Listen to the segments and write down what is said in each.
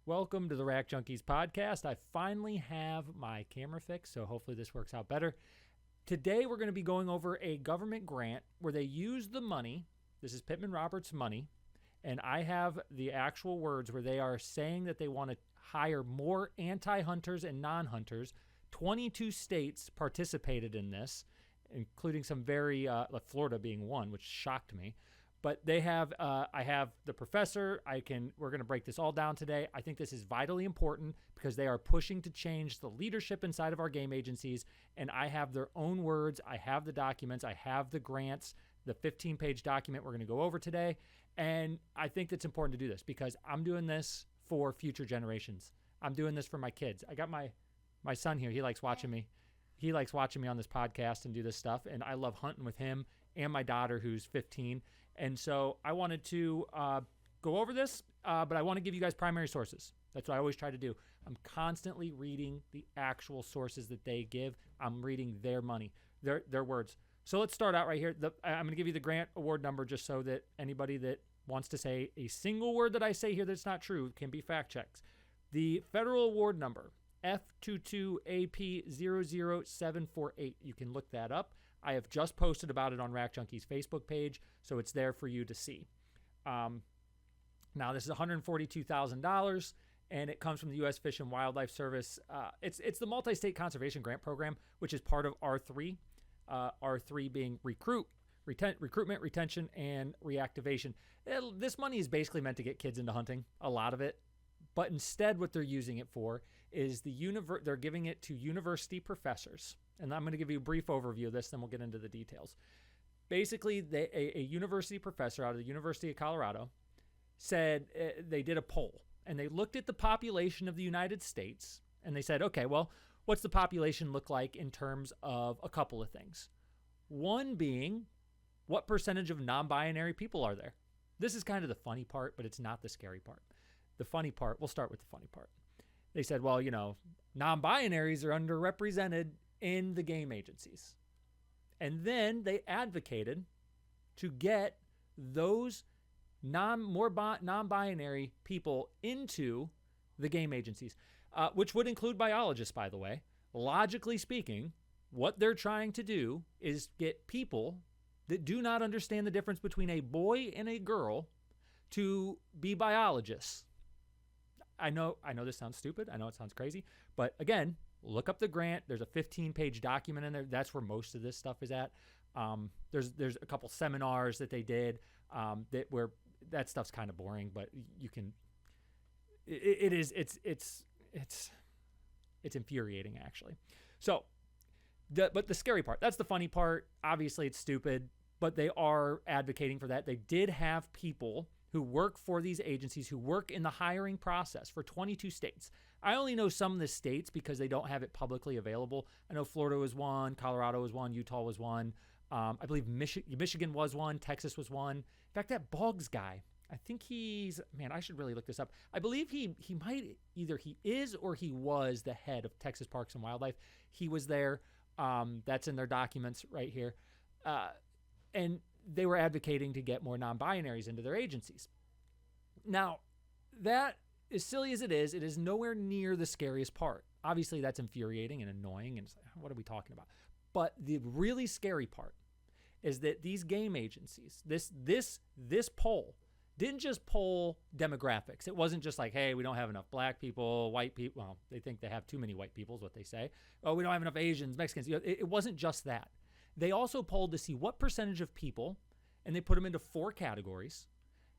Welcome to the Rack Junkies podcast. I finally have my camera fixed, so hopefully this works out better. Today we're going to be going over a government grant where they use the money. This is Pittman-Robertson money, and I have the actual words where they are saying that they want to hire more anti-hunters and non-hunters. 22 states participated in this, including some very, like Florida being one, which shocked me. But they have, I have the professor. We're going to break this all down today. I think this is vitally important because they are pushing to change the leadership inside of our game agencies. And I have their own words. I have the documents. I have the grants, the 15-page document we're going to go over today. And I think it's important to do this because I'm doing this for future generations. I'm doing this for my kids. I got my son here. He likes watching me. He likes watching me on this podcast and do this stuff. And I love hunting with him and my daughter who's 15. And so I wanted to go over this, but I want to give you guys primary sources. That's what I always try to do. I'm constantly reading the actual sources that they give. I'm reading their money, their words. So let's start out right here. I'm going to give you the grant award number just so that anybody that wants to say a single word that I say here that's not true can be fact checked. The federal award number, F22AP00748. You can look that up. I have just posted about it on Rack Junkies Facebook page, so it's there for you to see. Now, this is $142,000, and it comes from the U.S. Fish and Wildlife Service. It's the Multistate Conservation Grant Program, which is part of R3. R3 being recruitment, retention, and reactivation. This money is basically meant to get kids into hunting, a lot of it. But instead, what they're using it for is they're giving it to university professors. And I'm going to give you a brief overview of this, then we'll get into the details. Basically, a university professor out of the University of Colorado said they did a poll. And they looked at the population of the United States. And they said, okay, well, what's the population look like in terms of a couple of things? One being, what percentage of non-binary people are there? This is kind of the funny part, but it's not the scary part. The funny part, we'll start with the funny part. They said, well, non-binaries are underrepresented in the game agencies. And then they advocated to get those non-binary people into the game agencies, which would include biologists, by the way. Logically speaking, what they're trying to do is get people that do not understand the difference between a boy and a girl to be biologists. I know this sounds stupid. I know it sounds crazy. But again, look up the grant. There's a 15-page document in there. That's where most of this stuff is at. There's a couple seminars that they did where that stuff's kind of boring, but you can. It's infuriating actually. So, but the scary part. That's the funny part. Obviously, it's stupid, but they are advocating for that. They did have people who work for these agencies, who work in the hiring process for 22 states. I only know some of the states because they don't have it publicly available. I know Florida was one, Colorado was one, Utah was one. I believe Michigan was one, Texas was one. In fact, that Boggs guy, I think I should really look this up. I believe he might, either he is or he was the head of Texas Parks and Wildlife. He was there. That's in their documents right here. And they were advocating to get more non-binaries into their agencies. Now, that, as silly as it is nowhere near the scariest part. Obviously, that's infuriating and annoying, and what are we talking about? But the really scary part is that these game agencies, this poll, didn't just poll demographics. It wasn't just like, hey, we don't have enough black people, white people. Well, they think they have too many white people is what they say. Oh, we don't have enough Asians, Mexicans. It wasn't just that. They also polled to see what percentage of people, and they put them into 4 categories,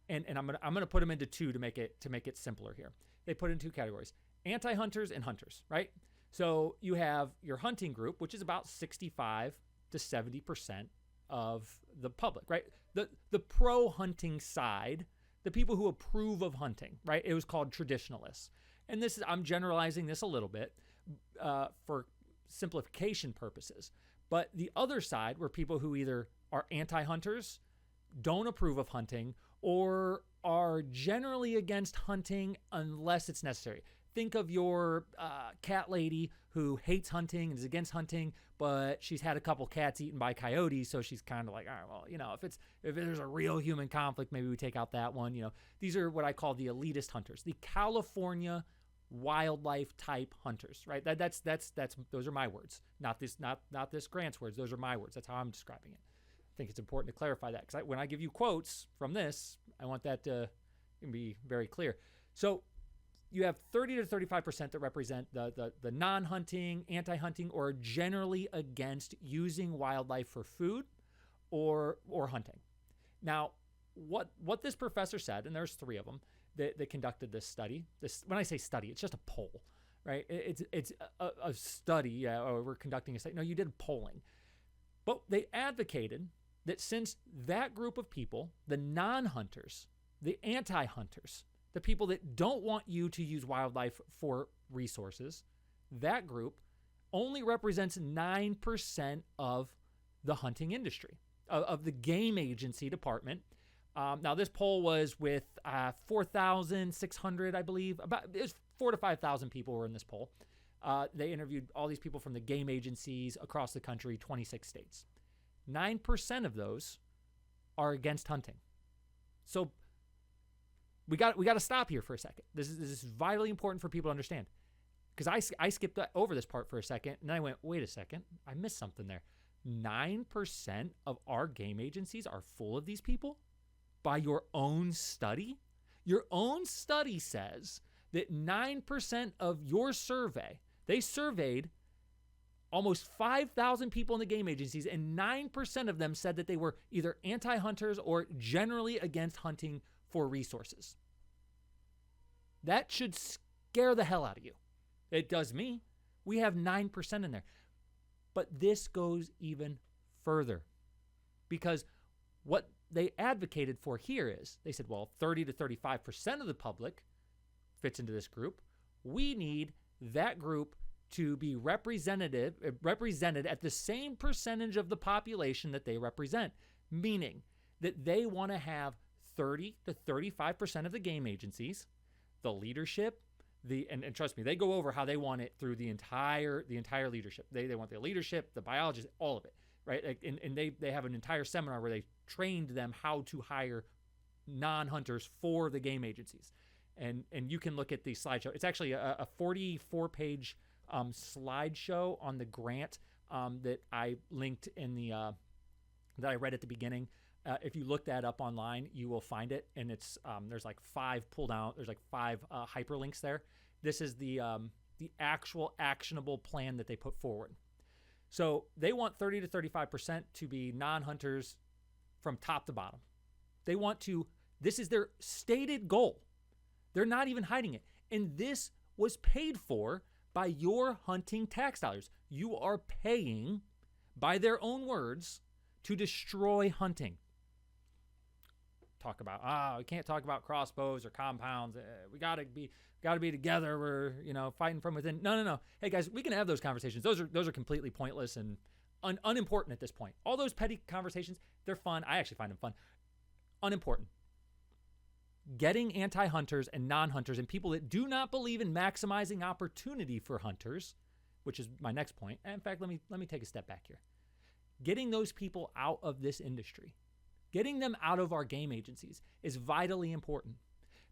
and I'm gonna put them into 2 to make it simpler here. They put in 2 categories: anti-hunters and hunters, right? So you have your hunting group, which is about 65 to 70% of the public, right? The pro-hunting side, the people who approve of hunting, right? It was called traditionalists, and I'm generalizing this a little bit for simplification purposes. But the other side were people who either are anti-hunters, don't approve of hunting, or are generally against hunting unless it's necessary. think of your cat lady who hates hunting and is against hunting, but she's had a couple cats eaten by coyotes, so she's kind of like, all right, well, if there's a real human conflict, maybe we take out that one. These are what I call the elitist hunters, the California wildlife type hunters, right? That's those are my words, not this Grant's words. Those are my words. That's how I'm describing it. I think it's important to clarify that, because when I give you quotes from this, I want that to be very clear. So you have 30 to 35% that represent the non-hunting, anti-hunting, or generally against using wildlife for food or hunting. Now, what this professor said, and there's 3 of them that conducted this study. When I say study, it's just a poll, right? It's a study. Yeah, we're conducting a study. No, you did polling. But they advocated that since that group of people, the non-hunters, the anti-hunters, the people that don't want you to use wildlife for resources, that group only represents 9% of the hunting industry, of the game agency department. Now, this poll was with 4,600, I believe. It was 4,000 to 5,000 people were in this poll. They interviewed all these people from the game agencies across the country, 26 states. 9% of those are against hunting. So we got to stop here for a second. This is vitally important for people to understand, because I skipped over this part for a second, and then I went, wait a second, I missed something there. 9% of our game agencies are full of these people? By your own study? Your own study says that 9% of your survey, they surveyed almost 5,000 people in the game agencies, and 9% of them said that they were either anti-hunters or generally against hunting for resources. That should scare the hell out of you. It does me. We have 9% in there. But this goes even further, because what they advocated for here is, they said, well, 30 to 35% of the public fits into this group. We need that group to be represented at the same percentage of the population that they represent, meaning that they want to have 30 to 35% of the game agencies, the leadership, and trust me, they go over how they want it through the entire leadership. They want the leadership, the biologists, all of it, right? And they have an entire seminar where they trained them how to hire non-hunters for the game agencies. And you can look at the slideshow. It's actually a 44-page slideshow on the grant that I linked in that I read at the beginning. If you look that up online, you will find it, and it's there's like 5 hyperlinks there. This is the actual actionable plan that they put forward. So they want 30 to 35% to be non-hunters from top to bottom. They want to. This is their stated goal. They're not even hiding it, and this was paid for by your hunting tax dollars. You are paying, by their own words, to destroy hunting. Talk about, we can't talk about crossbows or compounds. We gotta be together. We're fighting from within. No. Hey guys, we can have those conversations. Those are completely pointless and unimportant at this point. All those petty conversations, they're fun. I actually find them fun. Unimportant. Getting anti-hunters and non-hunters and people that do not believe in maximizing opportunity for hunters, which is my next point. And in fact, let me take a step back here. Getting those people out of this industry, getting them out of our game agencies is vitally important,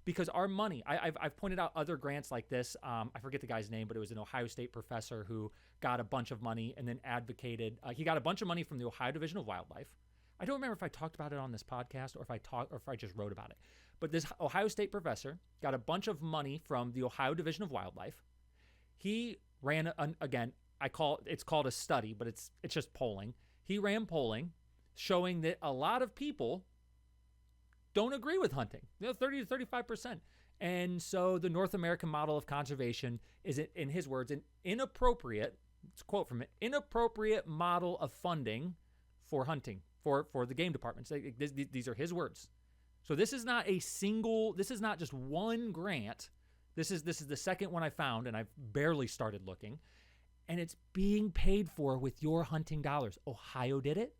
because our money, I've pointed out other grants like this. I forget the guy's name, but it was an Ohio State professor who got a bunch of money and then advocated. He got a bunch of money from the Ohio Division of Wildlife. I don't remember if I talked about it on this podcast or if I just wrote about it. But this Ohio State professor got a bunch of money from the Ohio Division of Wildlife. He ran it's called a study, but it's just polling. He ran polling showing that a lot of people don't agree with hunting, 30 to 35%. And so the North American model of conservation is, in his words, an inappropriate, it's a quote from it, inappropriate model of funding for hunting, for the game departments. These are his words. So this is not just one grant. This is the second one I found, and I've barely started looking. And it's being paid for with your hunting dollars. Ohio did it.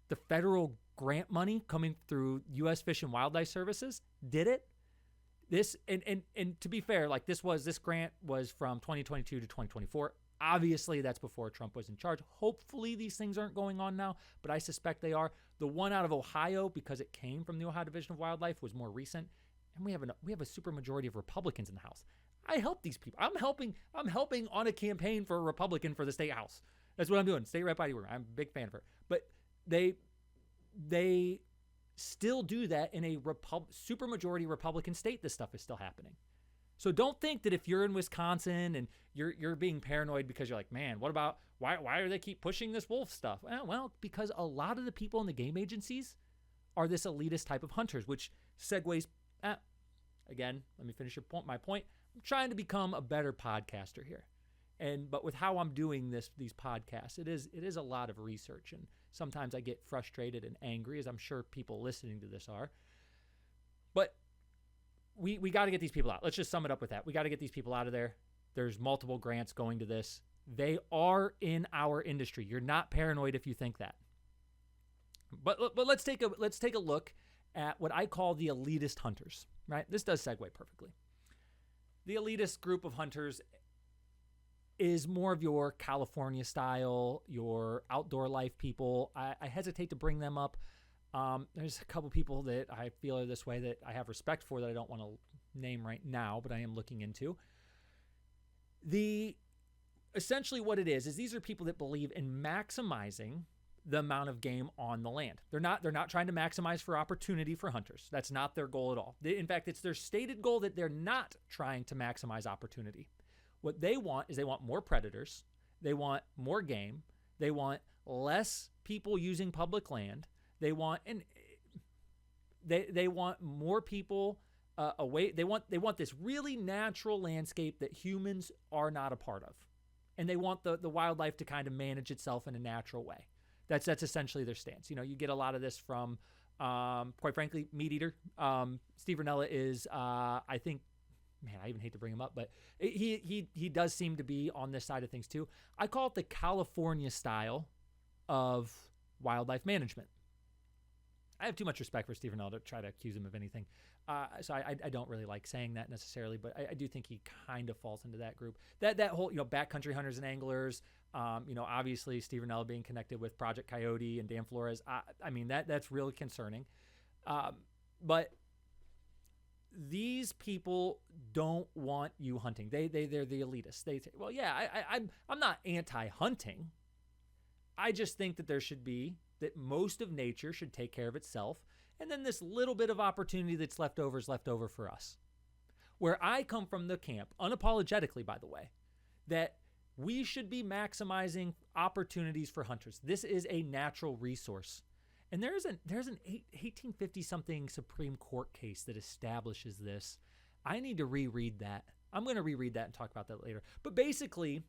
The federal grant money coming through U.S. Fish and Wildlife Services did it. This and to be fair, like this grant was from 2022 to 2024. Obviously, that's before Trump was in charge. Hopefully, these things aren't going on now, but I suspect they are. The one out of Ohio, because it came from the Ohio Division of Wildlife, was more recent, and we have a super majority of Republicans in the House. I help these people. I'm helping on a campaign for a Republican for the state House. That's what I'm doing. State Rep ID. I'm a big fan of her, but they still do that in a super majority Republican state. This stuff is still happening. So don't think that if you're in Wisconsin and you're being paranoid because you're like, man, what about why are they keep pushing this wolf stuff? Well, because a lot of the people in the game agencies are this elitist type of hunters, which segues. Again, let me finish my point. I'm trying to become a better podcaster here, but with how I'm doing these podcasts, it is a lot of research, and sometimes I get frustrated and angry, as I'm sure people listening to this are. But we got to get these people out. Let's just sum it up with that. We got to get these people out of there. There's multiple grants going to this. They are in our industry. You're not paranoid if you think that. But let's take a look at what I call the elitist hunters, right? This does segue perfectly. The elitist group of hunters is more of your California style, your outdoor life people. I hesitate to bring them up. There's a couple people that I feel are this way that I have respect for that I don't want to name right now, but I am looking into. Essentially what it is these are people that believe in maximizing the amount of game on the land. They're not trying to maximize for opportunity for hunters. That's not their goal at all. In fact, it's their stated goal that they're not trying to maximize opportunity. What they want is they want more predators. They want more game. They want less people using public land. They want they want more people away. They want this really natural landscape that humans are not a part of, and they want the wildlife to kind of manage itself in a natural way. That's essentially their stance. You get a lot of this from, quite frankly, Meat Eater. Steve Rinella is, I think, man, I even hate to bring him up, but he does seem to be on this side of things too. I call it the California style of wildlife management. I have too much respect for Steve Rinella to try to accuse him of anything. So I don't really like saying that necessarily, but I do think he kind of falls into that group. That whole, backcountry hunters and anglers, obviously Steve Rinella being connected with Project Coyote and Dan Flores. I mean, that's really concerning. But these people don't want you hunting. They're the elitists. They say, well, yeah, I'm not anti-hunting. I just think that that most of nature should take care of itself. And then this little bit of opportunity that's left over is left over for us. Where I come from the camp, unapologetically, by the way, that we should be maximizing opportunities for hunters. This is a natural resource. And there's an 1850-something Supreme Court case that establishes this. I need to reread that. I'm going to reread that and talk about that later. But basically,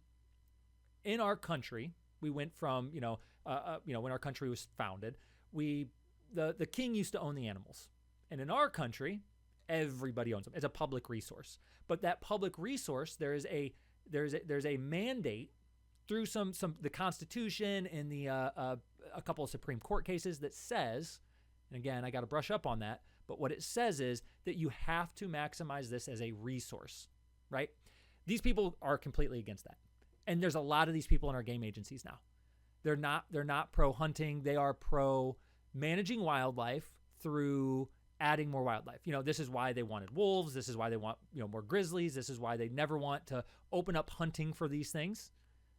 in our country, we went from, when our country was founded, the king used to own the animals. And in our country, everybody owns them. It's a public resource. But that public resource, there's a mandate through the Constitution and a couple of Supreme Court cases that says, and again, I got to brush up on that, but what it says is that you have to maximize this as a resource, right? These people are completely against that. And there's a lot of these people in our game agencies now. They're not pro hunting. They are pro managing wildlife through adding more wildlife. This is why they wanted wolves. This is why they want, more grizzlies. This is why they never want to open up hunting for these things.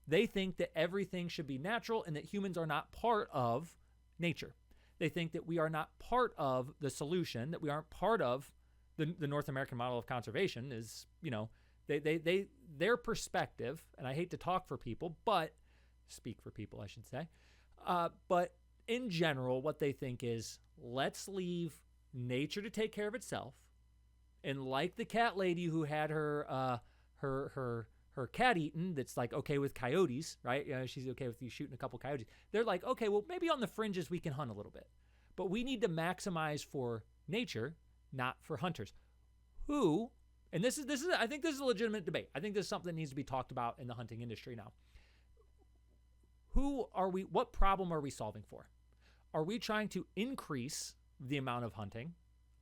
They think that everything should be natural and that humans are not part of nature. They think that we are not part of the solution, that we aren't part of the North American model of conservation is, their perspective, and I hate to talk for people, but speak for people, I should say. But in general, what they think is, let's leave nature to take care of itself. And like the cat lady who had her cat eaten, that's like okay with coyotes, right? She's okay with you shooting a couple coyotes. They're like, okay, well, maybe on the fringes we can hunt a little bit. But we need to maximize for nature, not for hunters. And this is I think this is a legitimate debate. I think this is something that needs to be talked about in the hunting industry now. What problem are we solving for? Are we trying to increase the amount of hunting?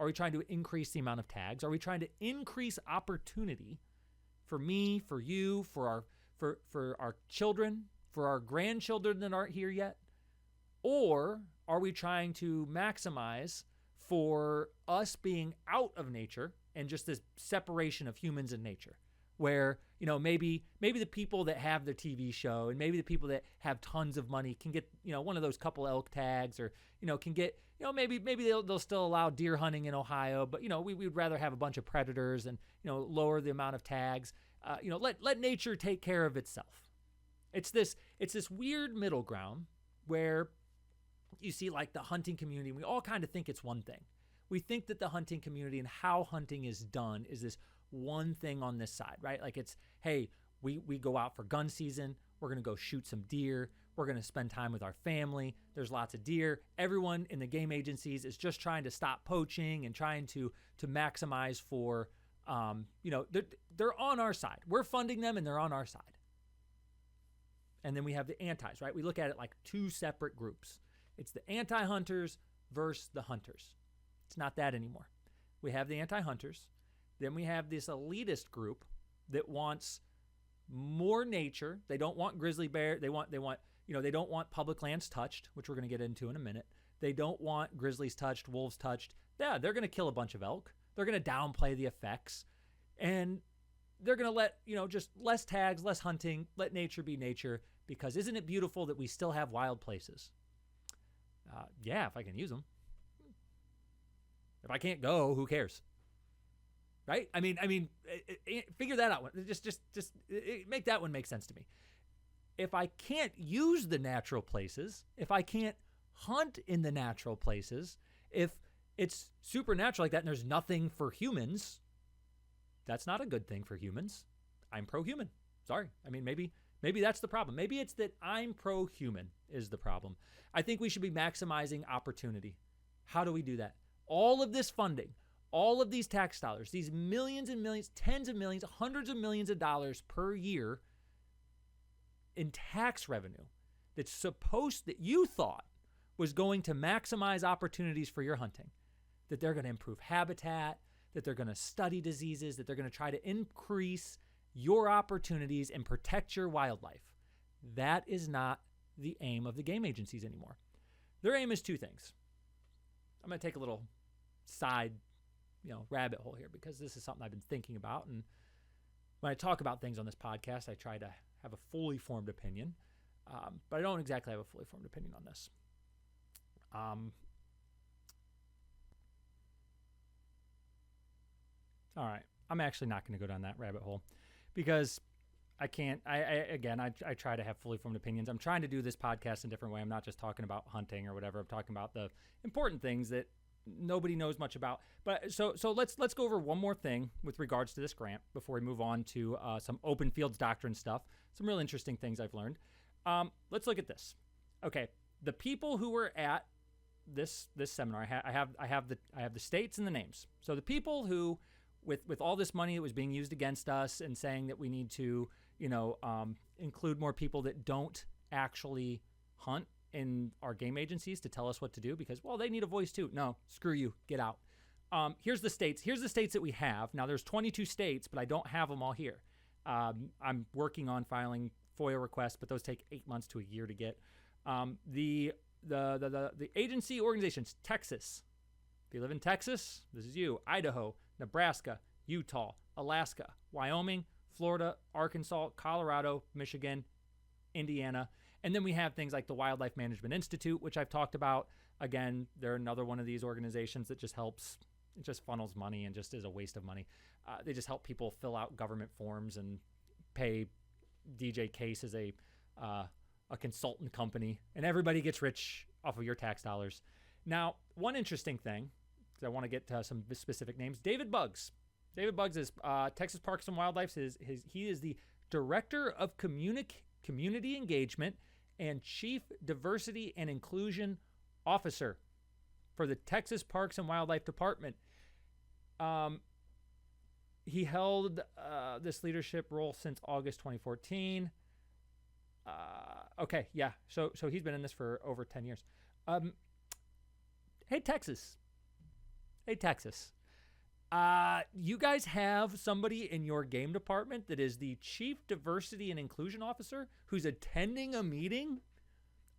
Are we trying to increase the amount of tags? Are we trying to increase opportunity for me, for you, for our children, for our grandchildren that aren't here yet? Or are we trying to maximize for us being out of nature and just this separation of humans and nature, where, maybe the people that have the TV show and maybe the people that have tons of money can get, one of those couple elk tags, or, can get, maybe they'll still allow deer hunting in Ohio, but, we'd rather have a bunch of predators and, lower the amount of tags. Let nature take care of itself. It's this weird middle ground where you see like the hunting community, we all kind of think it's one thing. We think that the hunting community and how hunting is done is this one thing on this side, right? Like it's, hey, we go out for gun season. We're going to go shoot some deer. We're going to spend time with our family. There's lots of deer. Everyone in the game agencies is just trying to stop poaching and trying to maximize for, they're on our side. We're funding them and they're on our side. And then we have the antis, right? We look at it like two separate groups. It's the anti-hunters versus the hunters. It's not that anymore. We have the anti-hunters. Then we have this elitist group that wants more nature. They don't want grizzly bear. They don't want public lands touched, which we're going to get into in a minute. They don't want grizzlies touched, wolves touched. Yeah, they're going to kill a bunch of elk. They're going to downplay the effects. And they're going to let, just less tags, less hunting, let nature be nature, because isn't it beautiful that we still have wild places? Yeah, if I can use them. If I can't go, who cares? Right? I mean, figure that out. Just make that one make sense to me. If I can't use the natural places, if I can't hunt in the natural places, if it's supernatural like that and there's nothing for humans, that's not a good thing for humans. I'm pro-human. Sorry. I mean, maybe that's the problem. Maybe it's that I'm pro-human is the problem. I think we should be maximizing opportunity. How do we do that? All of this funding, all of these tax dollars, these millions and millions, tens of millions, hundreds of millions of dollars per year in tax revenue that you thought was going to maximize opportunities for your hunting, that they're going to improve habitat, that they're going to study diseases, that they're going to try to increase your opportunities and protect your wildlife. That is not the aim of the game agencies anymore. Their aim is two things. I'm going to take a little side, rabbit hole here, because this is something I've been thinking about. And when I talk about things on this podcast, I try to have a fully formed opinion, but I don't exactly have a fully formed opinion on this. All right. I'm actually not going to go down that rabbit hole because I can't. I try to have fully formed opinions. I'm trying to do this podcast in a different way. I'm not just talking about hunting or whatever. I'm talking about the important things that nobody knows much about. But so let's go over one more thing with regards to this grant before we move on to some open fields doctrine stuff. Some real interesting things I've learned. Let's look at this. Okay, the people who were at this seminar, I have the states and the names. So the people who, with all this money that was being used against us and saying that we need to, include more people that don't actually hunt in our game agencies to tell us what to do because, well, they need a voice too. No, screw you. Get out. Here's the states. Here's the states that we have. Now, there's 22 states, but I don't have them all here. I'm working on filing FOIA requests, but those take 8 months to a year to get. The agency organizations, Texas. If you live in Texas, this is you. Idaho, Nebraska, Utah, Alaska, Wyoming, Florida, Arkansas, Colorado, Michigan, Indiana. And then we have things like the Wildlife Management Institute, which I've talked about. Again, they're another one of these organizations that just helps, it just funnels money and just is a waste of money. They just help people fill out government forms and pay DJ Case as a consultant company, and everybody gets rich off of your tax dollars. Now, one interesting thing, because I want to get to some specific names, David Buggs. David Buggs is Texas Parks and Wildlife. He is the Director of Community Engagement and Chief Diversity and Inclusion Officer for the Texas Parks and Wildlife Department. He held this leadership role since August 2014. Okay, yeah. So he's been in this for over 10 years. Hey, Texas. Hey, Texas. You guys have somebody in your game department that is the chief diversity and inclusion officer who's attending a meeting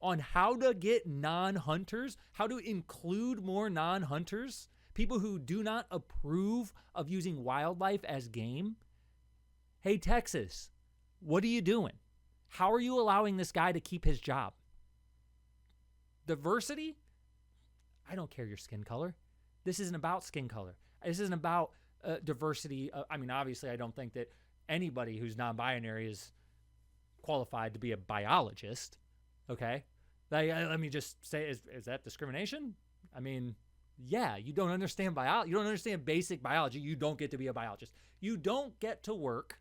on how to get non-hunters, how to include more non-hunters, people who do not approve of using wildlife as game. Hey, Texas, what are you doing? How are you allowing this guy to keep his job? Diversity? I don't care your skin color. This isn't about skin color. This isn't about diversity. I mean, obviously, I don't think that anybody who's non-binary is qualified to be a biologist. Okay? Let me just say, is that discrimination? I mean, yeah, you don't understand biology. You don't understand basic biology. You don't get to be a biologist. You don't get to work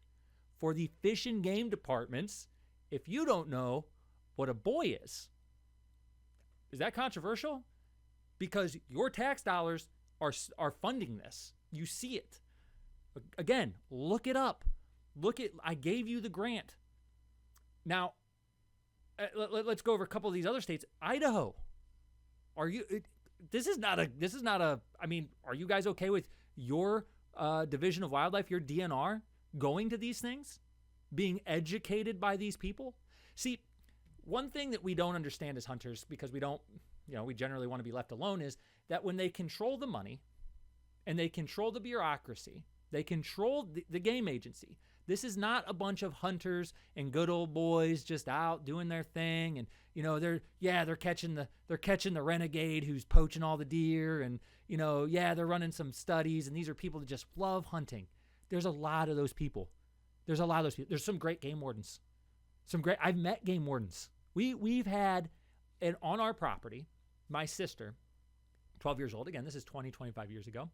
for the fish and game departments if you don't know what a boy is. Is that controversial? Because your tax dollars are funding this. You see it. Again, look it up. I gave you the grant. Now, let's go over a couple of these other states. Idaho. This is not a, I mean, are you guys okay with your Division of Wildlife, your DNR, going to these things? Being educated by these people? See, one thing that we don't understand as hunters, because we generally want to be left alone, is that when they control the money and they control the bureaucracy, they control the game agency. This is not a bunch of hunters and good old boys just out doing their thing, and they're catching the renegade who's poaching all the deer, and they're running some studies, and these are people that just love hunting. There's a lot of those people. There's some great game wardens. I've met game wardens. We've had, and on our property, my sister, 12 years old, again, this is 25 years ago,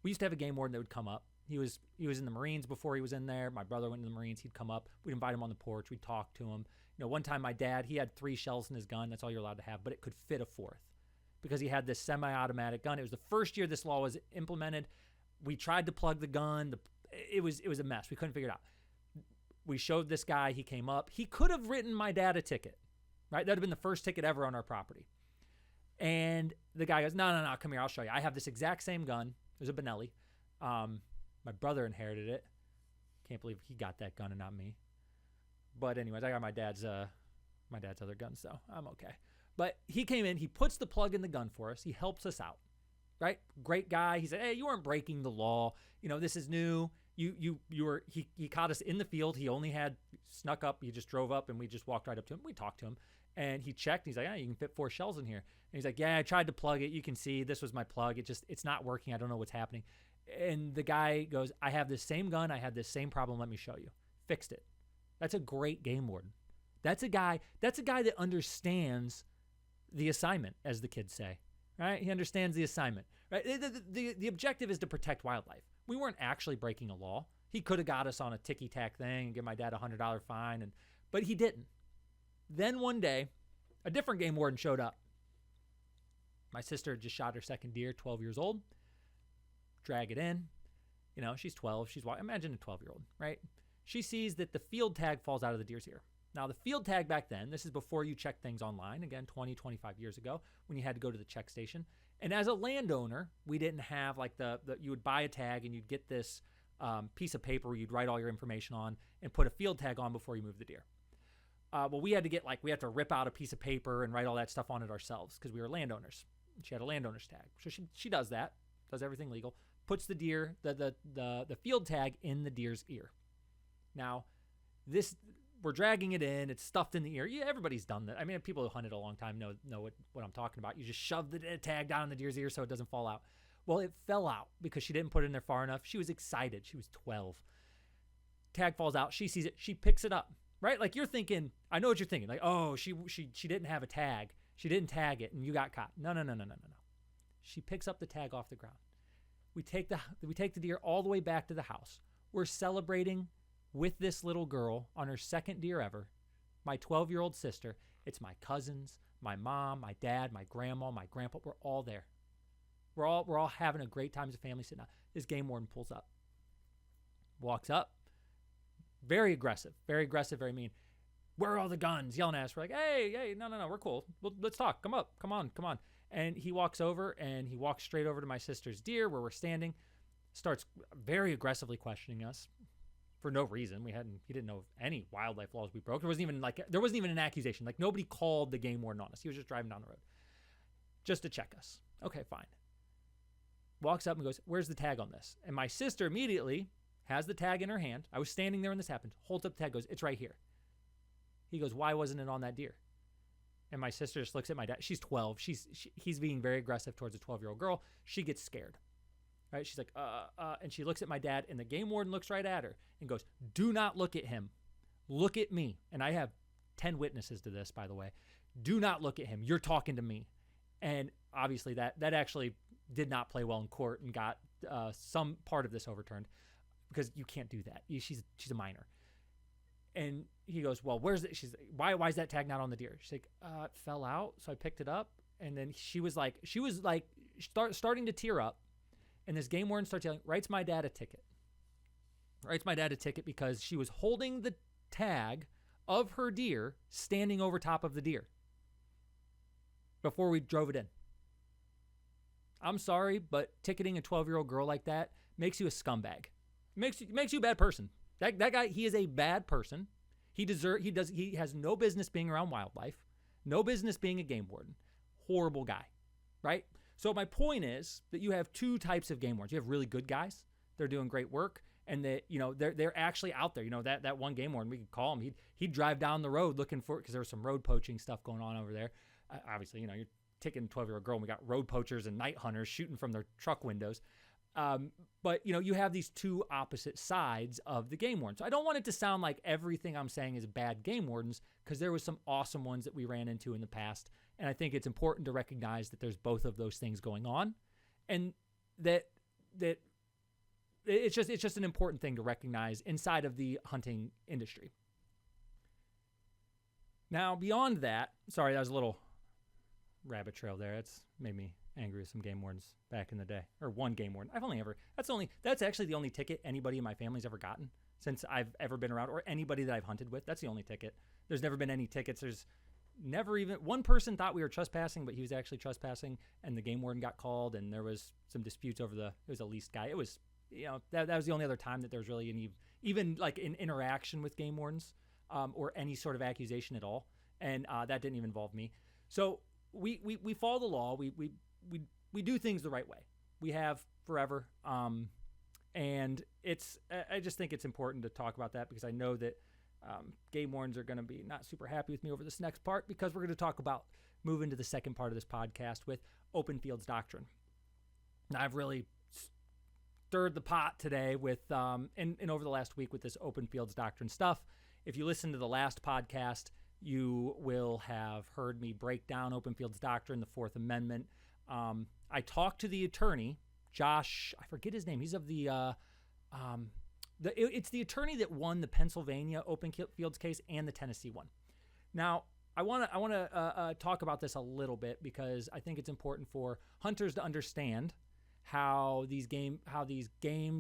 we used to have a game warden that would come up. He was in the Marines before he was in there. My brother went in the Marines. He'd come up. We'd invite him on the porch. We'd talk to him. One time my dad, he had 3 shells in his gun. That's all you're allowed to have, but it could fit a 4th because he had this semi-automatic gun. It was the first year this law was implemented. We tried to plug the gun. It was a mess. We couldn't figure it out. We showed this guy. He came up. He could have written my dad a ticket, right? That would have been the first ticket ever on our property. And the guy goes, no, come here. I'll show you. I have this exact same gun. It was a Benelli. My brother inherited it. Can't believe he got that gun and not me. But anyways, I got my dad's other gun, so I'm okay. But he came in. He puts the plug in the gun for us. He helps us out, right? Great guy. He said, hey, you weren't breaking the law. This is new. He caught us in the field. He only had snuck up. He just drove up and we just walked right up to him. We talked to him and he checked. He's like, you can fit 4 shells in here. And he's like, yeah, I tried to plug it. You can see this was my plug. It's not working. I don't know what's happening. And the guy goes, I have this same gun. I had this same problem. Let me show you. Fixed it. That's a great game warden. That's a guy that understands the assignment, as the kids say, right? He understands the assignment, right? The objective is to protect wildlife. We weren't actually breaking a law. He could have got us on a ticky-tack thing and give my dad a $100 fine, but he didn't. Then one day, a different game warden showed up. My sister just shot her second deer, 12 years old. Drag it in. She's 12. Imagine a 12-year-old, right? She sees that the field tag falls out of the deer's ear. Now, the field tag back then, this is before you check things online, again, 25 years ago, when you had to go to the check station. And as a landowner, we didn't have you would buy a tag and you'd get this piece of paper where you'd write all your information on and put a field tag on before you move the deer. Well, we had to rip out a piece of paper and write all that stuff on it ourselves because we were landowners. She had a landowner's tag. So she does that, does everything legal, puts the deer, the field tag in the deer's ear. Now, we're dragging it in. It's stuffed in the ear. Yeah, everybody's done that. I mean, people who hunted a long time know what I'm talking about. You just shove the tag down in the deer's ear so it doesn't fall out. Well, it fell out because she didn't put it in there far enough. She was excited. She was 12. Tag falls out. She sees it. She picks it up, right? Like you're thinking, I know what you're thinking. Like, oh, she didn't have a tag. She didn't tag it and you got caught. No. She picks up the tag off the ground. We take the deer all the way back to the house. We're celebrating with this little girl on her second deer ever, my 12-year-old sister. It's my cousins, my mom, my dad, my grandma, my grandpa. We're all there. We're all having a great time as a family sitting out. This game warden pulls up, walks up, very aggressive, very mean. Where are all the guns? Yelling at us. We're like, hey, no, we're cool. Let's talk. Come on. And he walks over and he walks straight over to my sister's deer where we're standing, starts very aggressively questioning us for no reason. He didn't know any wildlife laws we broke. There wasn't even an accusation. Like, nobody called the game warden on us. He was just driving down the road just to check us. Okay, fine. Walks up and goes, "Where's the tag on this?" And my sister immediately has the tag in her hand. I was standing there when this happened. Holds up the tag, goes, "It's right here." He goes, "Why wasn't it on that deer?" And my sister just looks at my dad. She's 12. He's being very aggressive towards a 12-year-old girl. She gets scared. Right? She's like, and she looks at my dad, and the game warden looks right at her and goes, "Do not look at him. Look at me." And I have 10 witnesses to this, by the way. "Do not look at him. You're talking to me." And obviously that actually did not play well in court and got some part of this overturned, because you can't do that. She's a minor. And he goes, "Well, where's it?" She's like, why is that tag not on the deer?" She's like, "It fell out, so I picked it up." And then she was starting to tear up. And this game warden starts yelling, "Writes my dad a ticket. Writes my dad a ticket because she was holding the tag of her deer standing over top of the deer before we drove it in." I'm sorry, but ticketing a 12-year-old girl like that makes you a scumbag. Makes you a bad person. That guy, he is a bad person. He has no business being around wildlife, no business being a game warden. Horrible guy, right? So my point is that you have two types of game wardens. You have really good guys. They're doing great work, and they're actually out there. That one game warden, we could call him. He'd drive down the road looking for, because there was some road poaching stuff going on over there. Obviously, you're taking a 12-year-old girl, and we got road poachers and night hunters shooting from their truck windows. But you have these two opposite sides of the game warden. So I don't want it to sound like everything I'm saying is bad game wardens, because there was some awesome ones that we ran into in the past. And I think it's important to recognize that there's both of those things going on, and that it's just an important thing to recognize inside of the hunting industry. Now, beyond that, sorry, that was a little rabbit trail there. It's made me angry with some game wardens back in the day, or one game warden. That's actually the only ticket anybody in my family's ever gotten since I've ever been around, or anybody that I've hunted with. That's the only ticket. There's never been any tickets. There's never even one person thought we were trespassing, but he was actually trespassing, and the game warden got called, and there was some disputes over it was a leased guy. It was, that was the only other time that there was really any, even like an interaction with game wardens, or any sort of accusation at all. And that didn't even involve me. So we follow the law. We do things the right way. We have forever. And I just think it's important to talk about that, because I know that game wardens are going to be not super happy with me over this next part, because we're going to talk about moving to the second part of this podcast with open fields doctrine. Now, I've really stirred the pot today with, and over the last week with this open fields doctrine stuff. If you listen to the last podcast, you will have heard me break down open fields doctrine, the Fourth Amendment. I talked to the attorney, Josh, I forget his name. He's of it's the attorney that won the Pennsylvania open fields case and the Tennessee one. Now, I want to talk about this a little bit, because I think it's important for hunters to understand how these game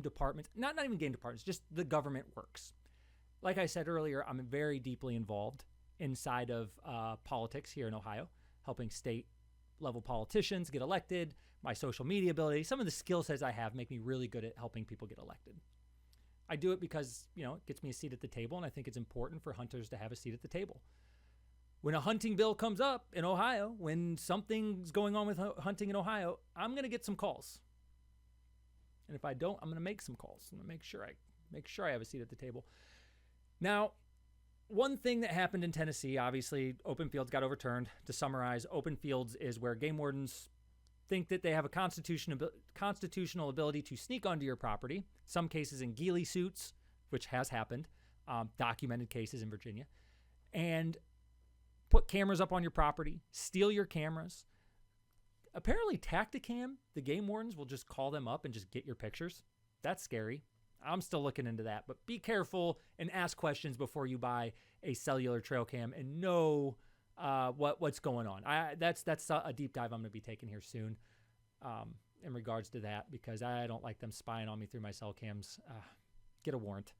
departments, not even game departments, just the government works. Like I said earlier, I'm very deeply involved inside of politics here in Ohio, helping state-level politicians get elected. My social media ability, some of the skill sets I have make me really good at helping people get elected. I do it because, it gets me a seat at the table, and I think it's important for hunters to have a seat at the table. When a hunting bill comes up in Ohio, when something's going on with hunting in Ohio, I'm going to get some calls. And if I don't, I'm going to make some calls. I'm going to make sure I have a seat at the table. Now, one thing that happened in Tennessee, obviously, open fields got overturned. To summarize, open fields is where game wardens think that they have a constitutional ability to sneak onto your property, some cases in ghillie suits, which has happened, documented cases in Virginia, and put cameras up on your property, steal your cameras. Apparently, Tacticam, the game wardens, will just call them up and just get your pictures. That's scary. I'm still looking into that, but be careful and ask questions before you buy a cellular trail cam and know what's going on. That's a deep dive I'm going to be taking here soon in regards to that, because I don't like them spying on me through my cell cams. Get a warrant.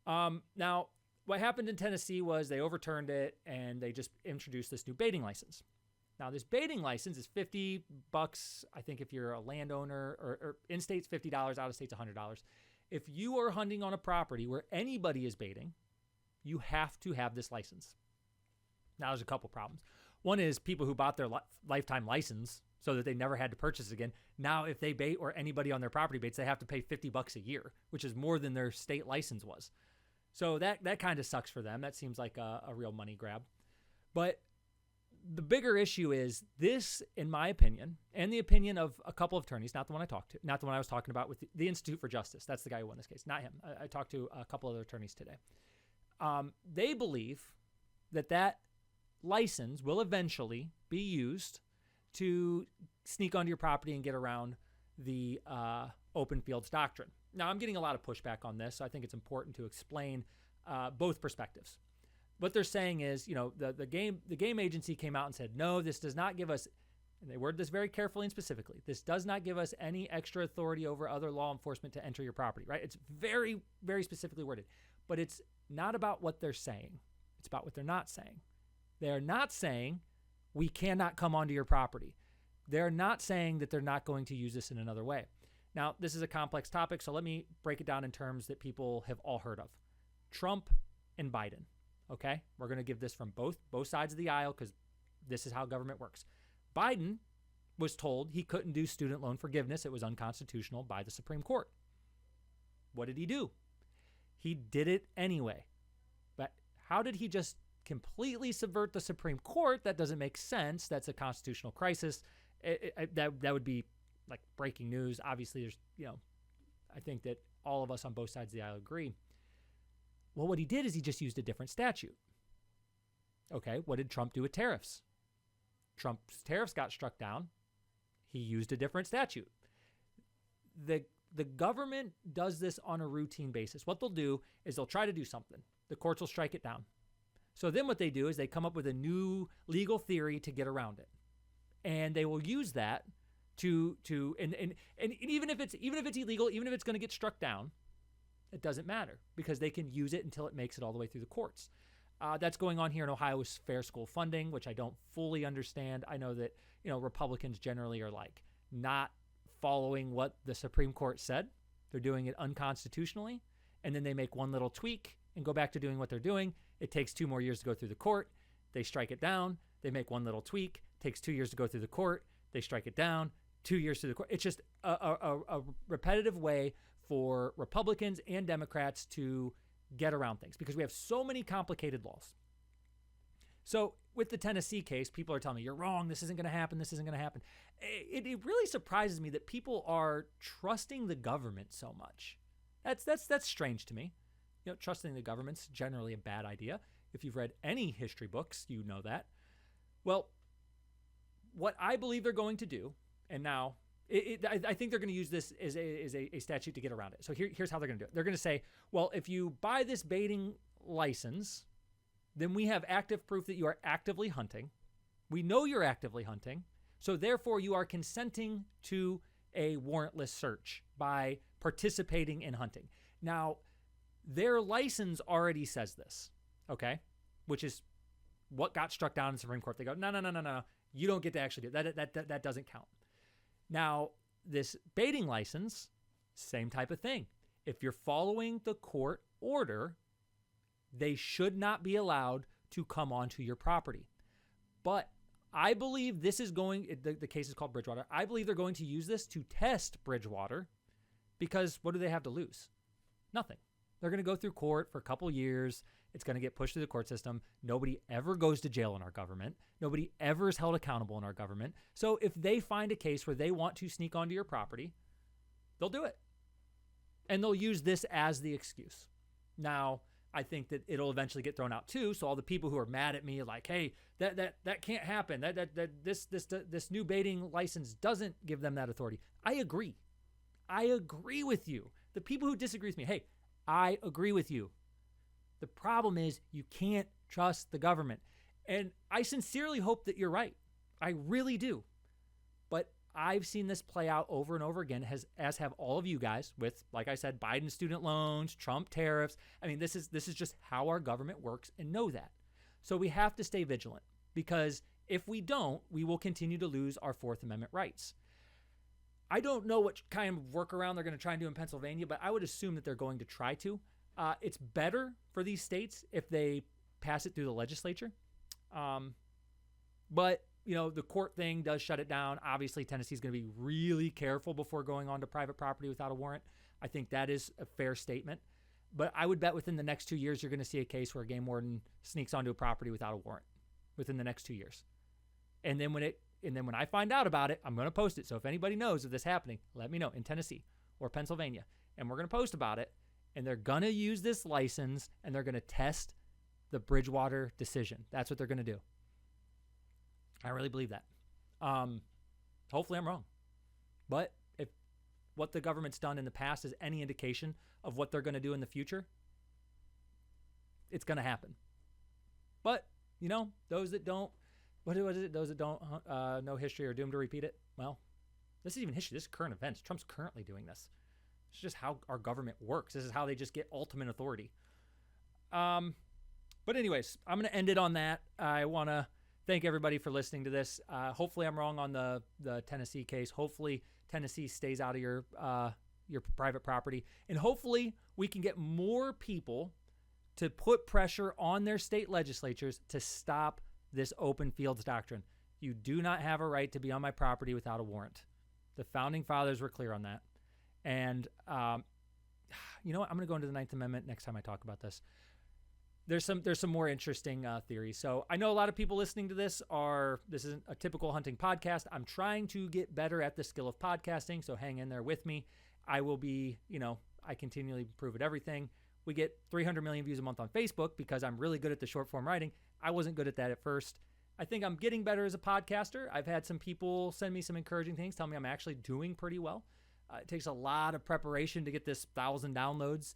Now, what happened in Tennessee was they overturned it, and they just introduced this new baiting license. Now, this baiting license is $50, I think, if you're a landowner, or in-state's $50, out-of-state's $100. If you are hunting on a property where anybody is baiting, you have to have this license. Now, there's a couple problems. One is people who bought their lifetime license so that they never had to purchase again. Now, if they bait or anybody on their property baits, they have to pay $50 a year, which is more than their state license was. So that kind of sucks for them. That seems like a real money grab. But the bigger issue is this, in my opinion, and the opinion of a couple of attorneys, not the one I was talking about with the Institute for Justice. That's the guy who won this case, not him. I talked to a couple other attorneys today. They believe that license will eventually be used to sneak onto your property and get around the open fields doctrine. Now, I'm getting a lot of pushback on this, so I think it's important to explain both perspectives. What they're saying is, the game agency came out and said, no, this does not give us, and they word this very carefully and specifically, this does not give us any extra authority over other law enforcement to enter your property, right? It's very, very specifically worded. But it's not about what they're saying. It's about what they're not saying. They're not saying we cannot come onto your property. They're not saying that they're not going to use this in another way. Now, this is a complex topic, so let me break it down in terms that people have all heard of. Trump and Biden. Okay, we're going to give this from both sides of the aisle because this is how government works. Biden was told he couldn't do student loan forgiveness. It was unconstitutional by the Supreme Court. What did he do? He did it anyway. But how did he just completely subvert the Supreme Court? That doesn't make sense. That's a constitutional crisis. That would be like breaking news. Obviously, there's, I think that all of us on both sides of the aisle agree. Well, what he did is he just used a different statute. Okay, what did Trump do with tariffs? Trump's tariffs got struck down. He used a different statute. The government does this on a routine basis. What they'll do is they'll try to do something. The courts will strike it down. So then what they do is they come up with a new legal theory to get around it. And they will use that to even if it's illegal, even if it's going to get struck down, it doesn't matter because they can use it until it makes it all the way through the courts. That's going on here in Ohio with fair school funding, which I don't fully understand. I know that, Republicans generally are like not following what the Supreme Court said. They're doing it unconstitutionally. And then they make one little tweak and go back to doing what they're doing. It takes 2 more years to go through the court. They strike it down. They make one little tweak. Takes 2 years to go through the court. They strike it down. 2 years through the court. It's just a repetitive way for Republicans and Democrats to get around things because we have so many complicated laws. So with the Tennessee case, people are telling me, you're wrong, this isn't going to happen, this isn't going to happen. It really surprises me that people are trusting the government so much. That's strange to me. Trusting the government's generally a bad idea. If you've read any history books, you know that. Well, what I believe they're going to do, and now I think they're going to use this as a statute to get around it. So here's how they're going to do it. They're going to say, well, if you buy this baiting license, then we have active proof that you are actively hunting. We know you're actively hunting. So therefore, you are consenting to a warrantless search by participating in hunting. Now, their license already says this, okay, which is what got struck down in the Supreme Court. They go, no. You don't get to actually do it. That doesn't count. Now, this baiting license, same type of thing. If you're following the court order, they should not be allowed to come onto your property. But I believe this is the case is called Bridgewater. I believe they're going to use this to test Bridgewater because what do they have to lose? Nothing. They're going to go through court for a couple years. It's going to get pushed through the court system. Nobody ever goes to jail in our government. Nobody ever is held accountable in our government. So if they find a case where they want to sneak onto your property, they'll do it. And they'll use this as the excuse. Now, I think that it'll eventually get thrown out too. So all the people who are mad at me like, hey, that can't happen. This new baiting license doesn't give them that authority. I agree. I agree with you. The people who disagree with me, hey, I agree with you. The problem is you can't trust the government. And I sincerely hope that you're right. I really do. But I've seen this play out over and over again, as have all of you guys with, like I said, Biden student loans, Trump tariffs. I mean, this is just how our government works and know that. So we have to stay vigilant because If we don't, we will continue to lose our Fourth Amendment rights. I don't know what kind of workaround they're going to try and do in Pennsylvania, but I would assume that they're going to try to. It's better for these states if they pass it through the legislature. But, the court thing does shut it down. Obviously, Tennessee's going to be really careful before going on to private property without a warrant. I think that is a fair statement. But I would bet within the next 2 years, you're going to see a case where a game warden sneaks onto a property without a warrant within the next 2 years. And then when I find out about it, I'm going to post it. So if anybody knows of this happening, let me know in Tennessee or Pennsylvania. And we're going to post about it. And they're going to use this license and they're going to test the Bridgewater decision. That's what they're going to do. I really believe that. Hopefully I'm wrong. But if what the government's done in the past is any indication of what they're going to do in the future, it's going to happen. But, those that don't, what is it? Those that don't know history are doomed to repeat it. Well, this is even history. This is current events. Trump's currently doing this. It's just how our government works. This is how they just get ultimate authority. But anyways, I'm going to end it on that. I want to thank everybody for listening to this. Hopefully I'm wrong on the Tennessee case. Hopefully Tennessee stays out of your private property. And hopefully we can get more people to put pressure on their state legislatures to stop this open fields doctrine. You do not have a right to be on my property without a warrant. The founding fathers were clear on that. And you know what? I'm going to go into the Ninth Amendment next time I talk about this. There's some more interesting theories. So I know a lot of people listening to this isn't a typical hunting podcast. I'm trying to get better at the skill of podcasting, so hang in there with me. I will be, I continually improve at everything. We get 300 million views a month on Facebook because I'm really good at the short form writing. I wasn't good at that at first. I think I'm getting better as a podcaster. I've had some people send me some encouraging things, tell me I'm actually doing pretty well. It takes a lot of preparation to get this 1,000 downloads,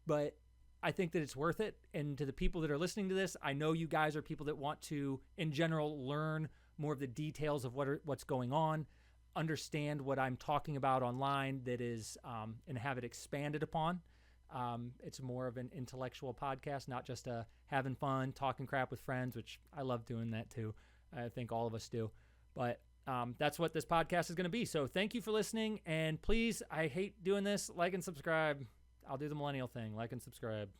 but I think that it's worth it. And to the people that are listening to this, I know you guys are people that want to, in general, learn more of the details of what's going on, understand what I'm talking about online that is, and have it expanded upon. It's more of an intellectual podcast, not just having fun, talking crap with friends, which I love doing that too. I think all of us do. But that's what this podcast is going to be. So thank you for listening. And please, I hate doing this. Like and subscribe. I'll do the millennial thing. Like and subscribe.